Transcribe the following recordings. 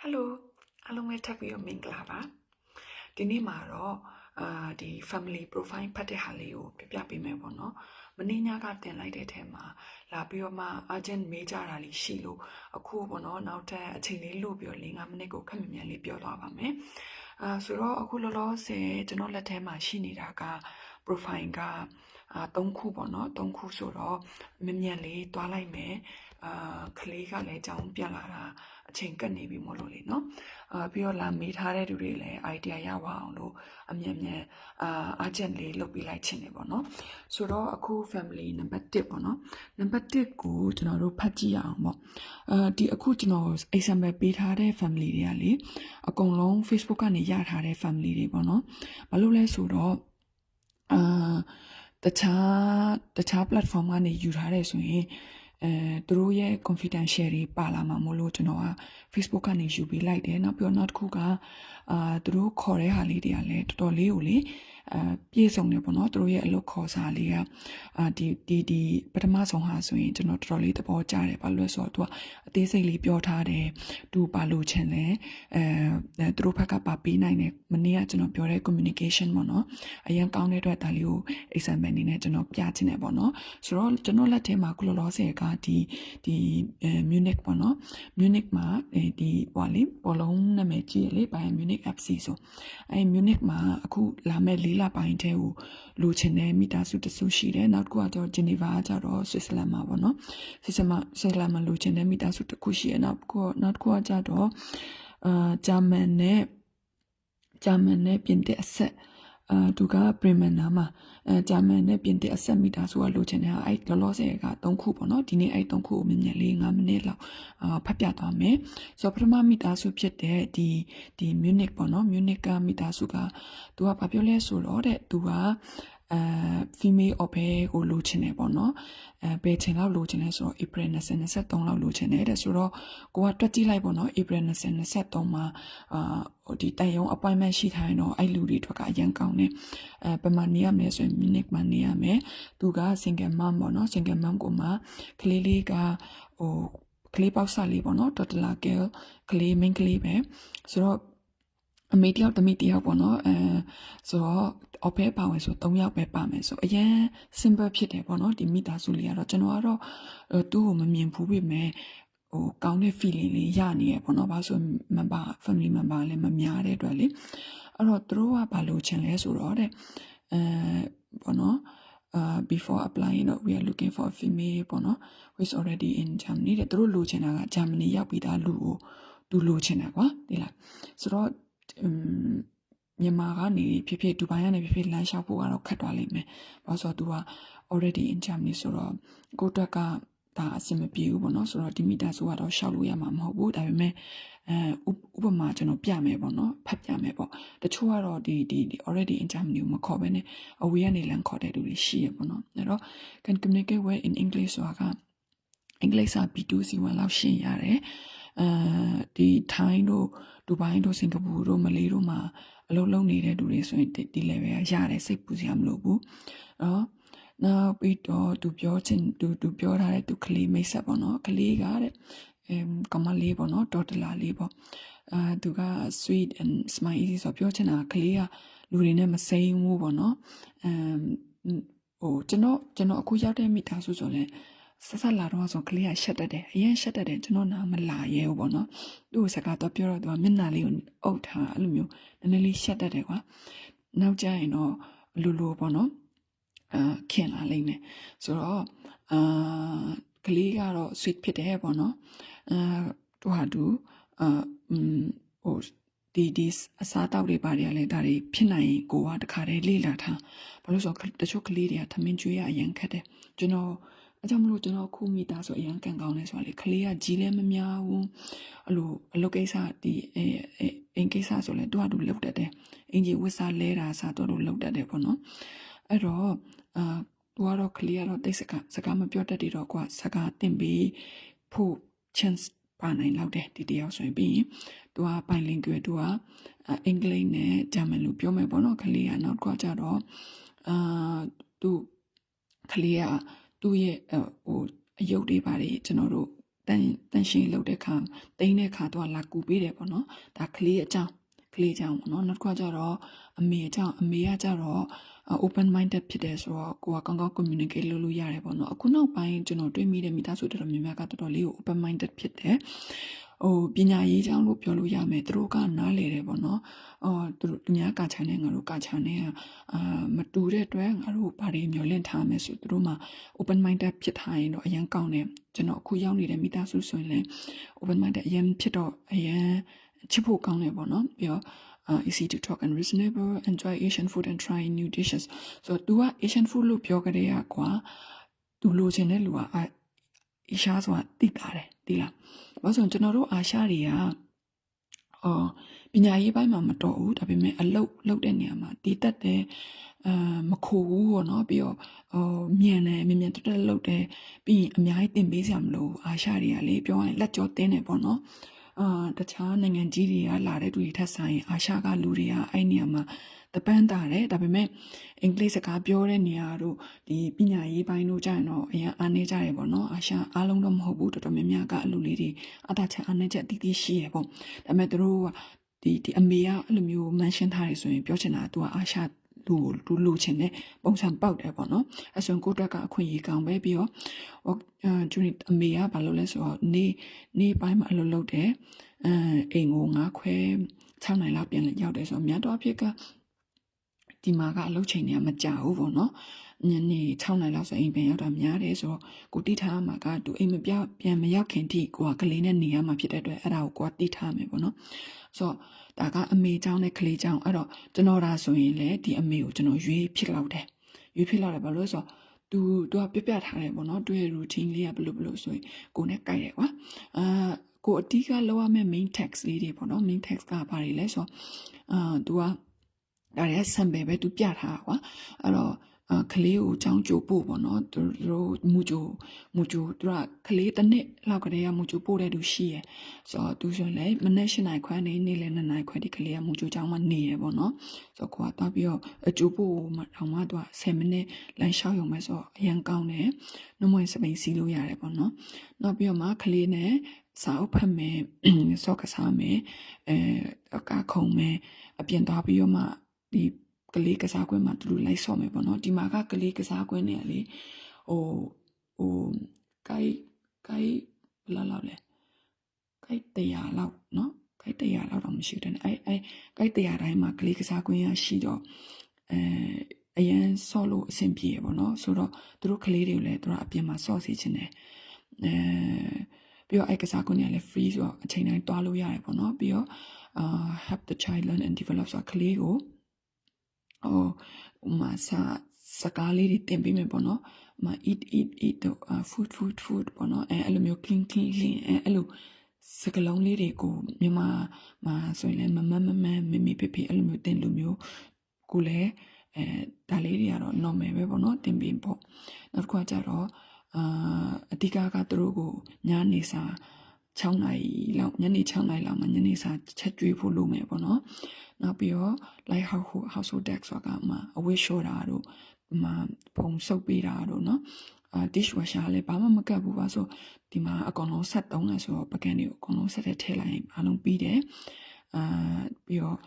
Hello အားလုံးပဲထပ်ပြီးတော့မင်္ဂလာပါဒီနေ့မှာတော့ဒီ family profile ဖတ်တဲ့ဟာလေးကိုပြပေးမယ်ပေါ့နော်မနေ့ညကတင်လိုက်တဲ့ထဲမှာလာပြီးတော့မှ urgent မေးကြတာလေးရှိလို့အခုပေါ့နော်နောက်ထပ်အချိန်လေးလို့ပြီးတော့5 မိနစ်ကိုခက်မြန်လေးပြောသွားပါမယ်ဆိုတော့အခုလောလောဆယ်ကျွန်တော်လက်ထဲမှာရှိနေတာက profile က3ခုပေါ့နော်3ခုဆိုတော့မြန်လေးတွားလိုက်မယ်ကလေးကလည်းအကြောင်းပြလာတာအချိန်ကပ်နေပြီမို့လို့လေနော်ပြီးတော့လာမေးထားတဲ့သူတွေလည်း idea ရပါအောင်လို့အမြန်urgent လေးလုပ်ပြီးလိုက်ချင်တယ်ပေါ့နော်ဆိုတော့အခု family number 1ပေါ့နော် number 1ကိုကျွန်တော်တို့ဖတ်ကြည့်ရအောင်ပေါ့ဒီအခုကျွန်တော် example ပေးထားတဲ့ family တွေကလေအကုန်လုံး Facebook ကနေရထားတဲ့ family တွေပေါ့နော်ဘာလို့လဲဆိုတော့တခြား platform ကနေယူထားတယ်ဆိုရင်သူတို့ရဲ့ confidential တွေပါလာမှာမို့လို့ကျွန်တော်က Facebook ကနေယူပြီးလိုက်တယ်နောက်ပြီးတော့နောက်တစ်ခုကသူတို့ခေါ်တဲ့ဟာလေးတွေကလည်းတော်တော်လေးကိုလေပြည့်စုံတယ်ပေါ့နော်သူတို့ရဲ့အလုပ်ခေါ်စာလေးကဒီပထမဆုံးဟာဆိုရင်ကျွန်တော်တော်တော်လေးသဘောကျတယ်ဘာလို့လဲဆိုတော့သူကအသေးစိတ်လေးပြောထားတယ်သူပါလို့ချင်တယ်သူတို့ဘက်ကပါပေးနိုင်တယ်မနေ့ကကျွန်တော်ပြောတဲ့ communication ပေါ့နော်အရင်ကောင်းတဲ့အတွက်ဒါလေးကို example အနေနဲ့ကျွန်တော်ပြချင်တယ်ပေါ့နော်ဆိုတော့ကျွန်တော်လက်ထဲမှာခုလောလောဆယ်ကဒီ Munich ပေါ့နော် Munich မှာဒီဟိုလေဘောလုံးနာမည်ကြီးလေ Bayern Munich FC ဆိုMunich မှာအခုလာမဲ့4လပိုင်းထဲကိုလိုချင်တဲ့မိသားစုတစုရှိတယ်နောက်တစ်ခုကတော့ Geneva ကကြတော့ Switzerland မှာပေါ့နော် Switzerland မှာလိုချင်တဲ့မိသားစုတစ်ခုရှိတယ်နောက်တစ်ခုကကြတော့German နဲ့ပြင်သစ်အဆက်သူက Bremen နာမှာဂျာမန်နဲ့ပြင်သစ်အဆက်မိသားစုကလိုချင်တဲ့ဟာအဲ့လောလောဆယ်က3ခုပေါ့နော်ဒီနေ့အဲ့3ခုကိုမြန်လေး5မိနစ်လောက်ဖတ်ပြသွားမယ်ဆိုတော့ပထမမိသားစုဖြစ်တဲ့ဒီ Munich ပေါ့နော် Munich ကမိသားစုကသူကဘာပြောလဲဆိုတော့တဲ့သူကfemale of ကိုလိုချင်တယ်ပေါ့နော်ဘယ်ချိန်လောက်လိုချင်လဲဆိုတော့ April 2023လောက်လိုချင်တယ်တဲ့ဆိုတော့ကိုကတွက်ကြည့်လိုက်ပေါ့နော် April 2023မှာဒီတိုင်ရုံ appointment ရှိထားရင်တော့အဲ့လူတွေထွက်ကအရန်ကောင်းတယ်ဘယ်မှာနေရမလဲဆိုရင် Munich မှာနေရမယ်သူက single mom ပေါ့နော် single mom ကိုမှကလေးလေးကကလေးပေါက်စားလေးပေါ့နော် toddler girl ကလေး main ကလေးပဲဆိုတော့အမေတယောက်သမီးတယောက်ပေါ့နော်ဆိုတော့အဖေပါဝင်ဆို3ယောက်ပဲပါမယ်ဆိုအရင် simple ဖြစ်တယ်ပေါ့နော်ဒီမိသားစုလေးကတော့ကျွန်တော်ကတော့သူ့ကိုမမြင်ဘူးပြီမဲ့ကောင်းတဲ့ feeling လေးရနေရပေါ့နော်ဘာလို့ဆို member family member လည်းမများတဲ့အတွက်လေအဲ့တော့သူတို့ကဘာလို့ချင်လဲဆိုတော့တဲ့ပေါ့နော်before applying we are looking for a female ပေါ့နော် who is already in Germany တဲ့သူတို့လိုချင်တာကဂျာမနီရောက်ပြီးသားလူကိုသူလိုချင်တာကွာဒီလားဆိုတော့မြန်မာကနေဖြစ်ဖြစ်ဒူဘိုင်းကနေဖြစ်ဖြစ်လမ်းလျှောက်ဖို့ကတော့ခက်သွားလိမ့်မယ်။ဘာလို့ဆိုတော့ तू က already in Germany ဆိုတော့ကိုတက်ကဒါအဆင်မပြေဘူးပေါ့နော်။ဆိုတော့ဒီမိသားစုကတော့ရှောက်လို့ရမှာမဟုတ်ဘူး။ဒါပေမဲ့ဥပမာကျွန်တော်ပြမယ်ပေါ့နော်။ဖတ်ပြမယ်ပေါ့။တချို့ကတော့ဒီ already in Germany ကိုမခေါ်ဘဲနဲ့အဝေးကနေလမ်းခေါ်တဲ့လူတွေရှိရပေါ့နော်။အဲ့တော့ can communicate well in English ဆိုတာကအင်္ဂလိပ်စာ B2 C1 လောက်ရှင်းရတယ်။ဒီထိုင်းတို့ဒူဘိုင်းတို့စင်ကာပူတို့မလေးတို့မှာအလုပ်လုပ်နေတဲ့လူတွေဆိုရင်ဒီ level ကရတယ်စိတ်ပူစရာမလိုဘူးနောက်ပြီးတော့သူပြောထားတဲ့သူကလေးမိတ်ဆက်ပေါ့နော်ကလေးကတဲ့ကမလေးပေါ့နော်ဒေါ်တလာလေးပေါ့သူက sweet and smiley ဆိုပြောချင်တာကလေးကလူတွေနဲ့မစိမ်းဘူးပေါ့နော်ကျွန်တော်အခုရောက်တဲ့မိသားစုဆိုလည်းဆက်လာတော့ဆိုကလေးကရှက်တတ်တယ်အရင်ရှက်တတ်တယ်ကျွန်တော်နားမလာရဲဘူးပေါ့နော်သူ့ကိုစကားတော့ပြောတော့သူကမျက်နှာလေးကိုအုပ်ထားအဲ့လိုမျိုးနည်းနည်းလေးရှက်တတ်တယ်ကွာနောက်ကျရင်တော့လိုပေါ့နော်ခင်လာလိမ့်မယ်ဆိုတော့ကလေးကတော့ sweet ဖြစ်တယ်ပေါ့နော်သူဟာသူဒီအစားတောက်တွေပါတယ်လေဒါတွေဖြစ်နိုင်ရင်ကိုကတခါတည်းလေ့လာထားဘာလို့ဆိုတော့တချို့ကလေးတွေကထမင်းကျွေးရအရင်ခက်တယ်ကျွန်တော်အကြောင်းမလို့ကျွန်တော်ခုမိသားဆိုအရင်ကန်ကောင်းလဲဆိုတော့လေကလေးကကြီးလဲမများဘူးအလုပ်ကိစ္စဒီအင်ကိစ္စဆိုလဲသူကသူလုပ်တတ်တယ်အင်ကြီးဝစ်စားလဲတာစားတော့လုပ်တတ်တယ်ပေါ့နော်အဲ့တော့သူကတော့ကလေးကတော့တိတ်စကားမပြောတတ်တယ်တော့ကွာစကားတင်ပြီးဖို့ chance ပါနိုင်လောက်တယ်ဒီတယောက်ဆိုရင်ပြီးရင်သူကbilingualသူကအင်္ဂလိပ်နဲ့ဂျာမန်လိုပြောမယ်ပေါ့နော်ကလေးကနောက်ကကြတော့သူကလေးကသူ့ရဲ့အယုတ်တွေပါတယ်ကျွန်တော်တို့ တန်ရှင်းလုပ်တဲ့ခါတိန်းတဲ့ခါတော့လာကူပေးတယ်ပေါ့နော်ဒါကလေးအကြောင်းပေါ့နော်နောက်တစ်ခါကျတော့အမေအကြောင်းအမေကကျတော့ open minded ဖြစ်တယ်ဆိုတော့ကိုကကောင်းကောင်း communicate လုပ်လို့ရတယ်ပေါ့နော်အခုနောက်ပိုင်းကျွန်တော်တွေ့မိတဲ့မိသားစုတော်တော်များများကတော်တော်လေးကို open minded ဖြစ်တယ်ပညာရေးကြောင်းလို့ပြောလို့ရမယ်သူတို့ကနားလေတယ်ပေါ့နော်သူများကချာနေငါတို့ကချာနေမတူတဲ့အတွက်ငါတို့ဘာတွေမျှော်လင့်ထားမယ်ဆိုသူတို့မှာ open minded ဖြစ်ထားရင်တော့အရင်ကောင်းတယ်ကျွန်တော်အခုရောက်နေတဲ့မိသားစုဆိုရင်လည်း open minded အရင်ဖြစ်တော့အရင်ချစ်ဖို့ကောင်းတယ်ပေါ့နော်ပြီးတော့easy to talk and reasonable enjoy Asian food and try new dishes so သူက Asian food လို့ပြောကြတဲ့ကွာသူလိုချင်တဲ့လူကအာရှဆိုတာသိတာတယ်သိလားဘာလို့ဆိုကျွန်တော်တို့အာရှတွေကပညာရေးပိုင်းမှာမတော်ဘူးဒါပေမဲ့အလုပ်တဲ့နေရာမှာတည်တက်တယ်မခိုးဘူးပေါ့နော်ပြီးတော့မြန်တက်လုပ်တယ်ပြီးရင်အများကြီးတင်ပေးစရာမလိုအာရှတွေကလေပြောရင်လက်ကြောတင်းတယ်ပေါ့နော်တခြားနိုင်ငံကြီးတွေကလာတဲ့သူတွေထက်ဆိုင်အာရှကလူတွေကအဲ့နေရာမှာတပန်းတာတယ်ဒါပေမဲ့အင်္ဂလိပ်စကားပြောတဲ့နေရာတို့ဒီပညာရေးပိုင်းတို့ကြရင်တော့အရင်အားနေကြရပေါ့နော်အာရှအားလုံးတော့မဟုတ်ဘူးတော်တော်များများကအလူလေးတွေအတားချက်အားနေချက်အတီးတီးရှိရပေါ့ဒါပေမဲ့သူတို့ကဒီအမေကအဲ့လိုမျိုး mention ထားတယ်ဆိုရင်ပြောချင်တာသူကအာရှလူချင်တဲ့ပုံစံပေါက်တယ်ပေါ့နော်အဲဆိုရင်ကိုတက်ကအခွင့်အရေးကောင်းပဲပြီးတော့ကျွန်းအမေကဘာလုပ်လဲဆိုတော့နေပိုင်းမှာအလုပ်လုပ်တယ်အိမ်ကို9ခွဲ6နိုင်လောက်ပြန်ရောက်တယ်ဆိုတော့များတော့အဖြစ်ကဒီမှာကအလုပ်ချိန်တွေကမကြဘူးပေါ့နော်ညနေ6နိုင်လောက်ဆိုအိမ်ပြန်ရောက်တာများတယ်ဆိုတော့ကိုတိထားမှာကသူအိမ်မပြောက်ပြန်မရောက်ခင်ထိကိုကကလေးနဲ့နေရမှာဖြစ်တဲ့အတွက်အဲ့ဒါကိုကိုကတိထားမယ်ပေါ့နော်ဆိုတော့ဒါကအမေเจ้าနဲ့ကလေးเจ้าအဲ့တော့ကျွန်တော်ဒါဆိုရင်လေဒီအမေကိုကျွန်တော်ရွေးဖြစ်လောက်တယ်ဘာလို့ဆိုတော့သူကပြထားတယ်ပေါ့နော်သူရဲ့ routine လေးကဘယ်လိုဆိုရင်ကိုနဲ့ကြိုက်တယ်ကွာကိုအတီးကလောက်ရမယ့် main text လေးတွေပေါ့နော် main text ကဘာတွေလဲဆိုတော့သူကဒါရဲ့ sample ပဲသူပြထားကွာအဲ့တော့ကလေးကိုចောင်းကြိုပို့ပေါ့နော်သူတို့မူကြိုသူကကလေးတစ်နှစ်လောက်ကလေးကမူကြိုပို့တဲ့သူရှိရယ်ဆိုတော့သူဆိုလည်းမနေ့၈နိုင်ခွဲနေနေ့လည်း2နိုင်ခွဲဒီကလေးကမူကြိုចောင်းမှနေရယ်ပေါ့နော်ဆိုတော့ကိုကတောက်ပြီးတော့အကျိုးပို့မှတောင်မှသူက10မိနစ်လမ်းလျှောက်ရုံပဲဆိုတော့အရန်ကောင်းတယ်နှမွေးစပိန်စီးလို့ရတယ်ပေါ့နော်နောက်ပြီးတော့မှကလေးနဲ့စာအုပ်ဖတ်မယ်စော့ကစားမယ်အကားခုံမယ်အပြင်သွားပြီးတော့မှဒီကလေးကစားကွင်းမှာသူတို့လိုက်ဆော့မယ်ပေါ့နော်ဒီမှာကကလေးကစားကွင်းနေရလေဟိုကိုက်ဘလာလောက်လဲကိုက်100လောက်နော်ကိုက်100လောက်တော့မရှိတယ်အဲ့ကိုက်100တိုင်းမှာကလေးကစားကွင်းရရှိတော့အရန်ဆော့လို့အဆင်ပြေပေါ့နော်ဆိုတော့သူတို့ကလေးတွေကိုလည်းသူတို့အပြင်မှာဆော့စီခြင်းတယ်ပြီးတော့အဲ့ကစားကွင်းရလည်း free ဆိုတော့အချိန်တိုင်းတွားလို့ရတယ်ပေါ့နော်ပြီးတော့help the child learn and develop ဆိုတော့ကလေးကိုစကားလေးတွေတင်ပေးမယ်ပေါ့နော်eat food ပေါ့နော်အဲ့လိုမျိုး clean အဲ့လိုစကလုံးလေးတွေကိုမြန်မာမှာဆိုရင်လည်းမမေဖေအဲ့လိုမျိုးတင်လို့မျိုးကိုလည်းဒါလေးတွေကတော့ normal ပဲပေါ့နော်တင်ပေးပေါ့နောက်တစ်ခါကျတော့အဓိကသူတို့ကိုညနေစာ6နာရီလောက်ညနေ6နာရီလောက်မှာညနေစာချက်ကျွေးဖို့လုပ်မယ်ပေါ့နော်နောက်ပြီးတော့ like household tax ဆိုတာကအဝတ်လျှော့တာတို့ဖုံဆုပ်ပေးတာတို့နော်dish washer လည်းဘာမှမကတ်ဘူးပါဆိုဒီမှာအကောင်လုံးဆက်သုံးလဲဆိုတော့ပကံတွေကိုအကောင်လုံးဆက်တဲ့ထည့်လိုက်ရင်အားလုံးပြီးတယ်ပြီးတော့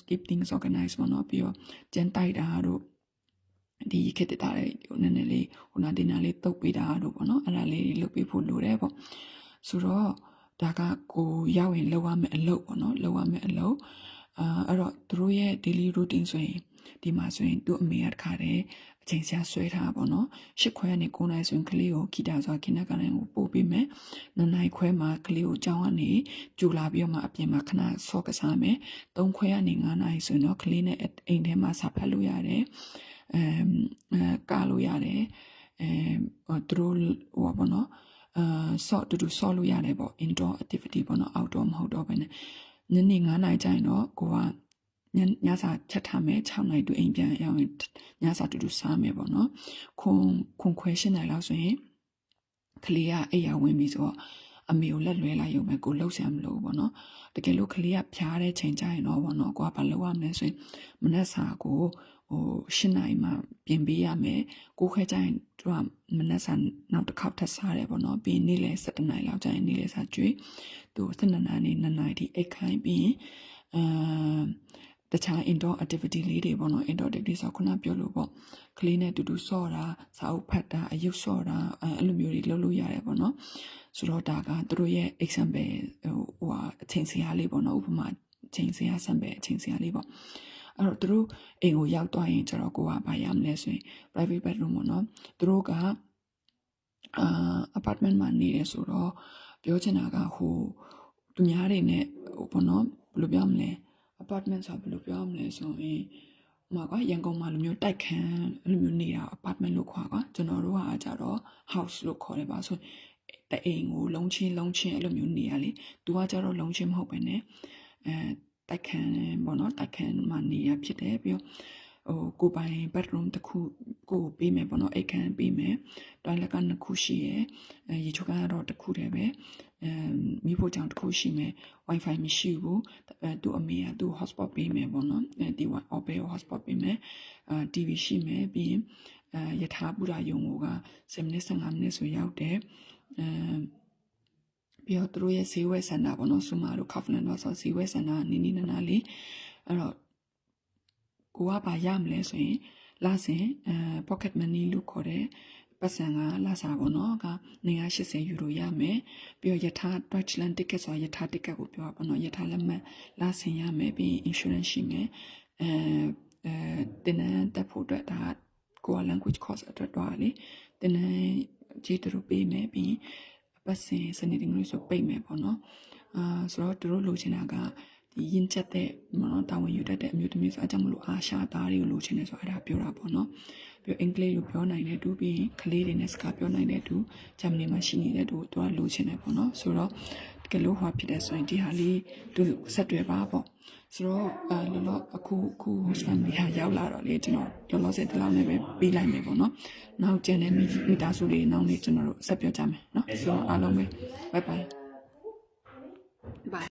keep things organized ပေါ့နော်ပြီးတော့ကျန်တိုက်တာတို့ဒီခက်တာလေးနည်းနည်းလေးဒီနာလေးတုပ်ပေးတာတို့ပေါ့နော်အဲ့ဒါလေးလုပ်ပေးဖို့လိုတယ်ပေါ့ဆိုတော့ဒါကကိုရောက်ရင်လောက်ရမယ့်အလုပ်ပေါ့နော်လောက်ရမယ့်အလုပ်အဲ့တော့သူတို့ရဲ့ daily routine ဆိုရင်ဒီမှာဆိုရင်သူ့အမေကတခါတည်းအချိန်ဆရာဆွဲထားပါတော့8ခွဲကနေ9နိုင်ဆိုရင်ကလေးကိုဂီတာဆိုတာခင်းတဲ့ကနေကိုပို့ပေးမယ်9နိုင်ခွဲမှာကလေးကိုကြောင်းကနေကြူလာပြီးတော့မှအပြင်မှာခဏဆော့ကစားမယ်3ခွဲကနေ9နိုင်ဆိုရင်တော့ကလေးနဲ့အိမ်ထဲမှာစာဖတ်လို့ရတယ်ကားလို့ရတယ်သူတို့ပေါ့နော်ဆော့တူဆော့လို့ရတယ်ပေါ့ indoor activity ပေါ့နော် outdoor မဟုတ်တော့ဘဲနဲ့ညနေ9နိုင်ကျရင်တော့ကိုကညစာချက်ထားမယ်6နိုင်တူအိမ်ပြန်ရောက်ရင်ညစာတူစားမယ်ပေါ့နော်ခွန်ခွဲ8နိုင်လောက်ဆိုရင်ကလေးကအိပ်ရဝင်ပြီဆိုတော့အမေကိုလက်လွဲလိုက်ရုံပဲကိုလှုပ်ရှားမလို့ပေါ့နော်တကယ်လို့ကလေးကဖျားတဲ့ချိန်ကျရင်တော့ပေါ့နော်ကိုကဘာလုပ်ရမလဲဆိုရင်မနက်စာကို 8နိုင်မှပြင်ပေးရမယ်9ခွဲကျရင်သူကမနက်စာနောက်တစ်ခေါက်ထပ်စားတယ်ပေါ့နော်ပြီးနေ့လယ်7နိုင်လောက်ကျရင်နေ့လယ်စာကျွေးသူ12နာရီ2နာရီထိအိတ်ခိုင်းပြီးတခြား indoor activity လေးတွေပေါ့နော် indoor activity ဆိုခုနပြောလို့ပေါ့ကလေးနဲ့တူတူဆော့တာစာအုပ်ဖတ်တာအယုတ်ဆော့တာအဲ့လိုမျိုးတွေလုပ်လို့ရတယ်ပေါ့နော်ဆိုတော့ဒါကသူတို့ရဲ့ example အချိန်စရာလေးပေါ့နော်ဥပမာအချိန်စရာ sample အချိန်စရာလေးပေါ့အဲ့တော့သူတို့အိမ်ကိုရောက်သွားရင်ကျတော့ကိုကဘာရမလဲဆိုရင် private bedroom ပေါ့နော်သူတို့ကapartment မှာနေရဆိုတော့ပြောချင်တာကသူများတွေနဲ့ပေါ့နော်ဘယ်လိုပြောမလဲ apartment ဆိုဘယ်လိုပြောမလဲဆိုရင်ကရန်ကုန်မှာလိုမျိုးတိုက်ခန်းအဲ့လိုမျိုးနေတာ apartment လို့ခေါ်ကွာကျွန်တော်တို့ကကြတော့ house လို့ခေါ်တယ်ပါဆိုတအိမ်ကိုလုံးချင်းအဲ့လိုမျိုးနေရလေသူကကြတော့လုံးချင်းမဟုတ်ပဲねတိုက်ခန်းပေါ့နော်တိုက်ခန်းမှာနေရဖြစ်တယ်ပြီးတော့ကိုပိုင် bedroom တစ်ခုကိုပေးမယ်ပေါ့နော်အိတ်ခန်းပေးမယ်တိုင်လက်က2ခုရှိရယ်ရေချိုးကတော့တစ်ခုတည်းပဲမိဖို့ကြောင့်တစ်ခုရှိမယ် wifi မရှိဘူးသူ့အမေကသူ့ hotspot ပေးမယ်ပေါ့နော်ဒီ wifi hotspot ပေးမယ်TV ရှိမယ်ပြီးရင်ယထာပူရာယုံက10မိနစ်15မိနစ်ဆိုရောက်တယ်ပြီးတော့သူတို့ရဲ့ဈေးဝယ်ဆန္ဒပေါ့နော်ဆူမာတို့ Kaufland တို့ဆိုဈေးဝယ်ဆန္ဒနီးနားလေးအဲ့တော့ကိုကဘာရမလဲဆိုရင်လာစဉ် pocket money လို့ခေါ်တဲ့ပတ်စံကလာစားပေါ့နော်က980ယူရိုရမယ်ပြီးတော့ယထာ Deutschland ticket ဆိုယထာ ticket ကိုပြောပါပေါ့နော်ယထာလက်မှတ်လာစဉ်ရမယ်ပြီး insurance ရှိမယ်တင်နန်းတက်ဖို့အတွက်ဒါကို language course အတွက်တော့လေတင်နန်းကြီးသူတို့ပေးမယ်ပြီးပတ်စင်စနေတင်လို့ဆိုပိတ်မယ်ပေါ့နော်ဆိုတော့သူတို့လိုချင်တာကဒီရင်ချက်တဲ့မနော်တာဝန်ယူတတ်တဲ့အမျိုးသမီးဆိုအကြောင်းမလို့အာရှသားတွေကိုလိုချင်တယ်ဆိုအဲ့ဒါပြောတာပေါ့နော်ပြီးအင်္ဂလိပ်လိုပြောနိုင်တဲ့သူပြီးကလေးတွေနဲ့စကားပြောနိုင်တဲ့သူဂျာမနီမှာရှိနေတဲ့သူတို့ကလိုချင်တယ်ပေါ့နော်ဆိုတော့တကယ်လို့ဟောဖြစ်တဲ့ဆိုရင်ဒီဟာလေးသူဆက်တွေ့ပါပေါ့ဆိုတော့လောလောအခု family ဟာရောက်လာတော့လေကျွန်တော်လောလောဆယ်ဒီလောက်နဲ့ပဲပြီးလိုက်မယ်ပေါ့နော်နောက်ကျန်တဲ့မိသားစုတွေနောက်နေ့ကျွန်တော်တို့ဆက်ပြောကြမယ်နော်ဆိုတော့အားလုံးပဲ bye bye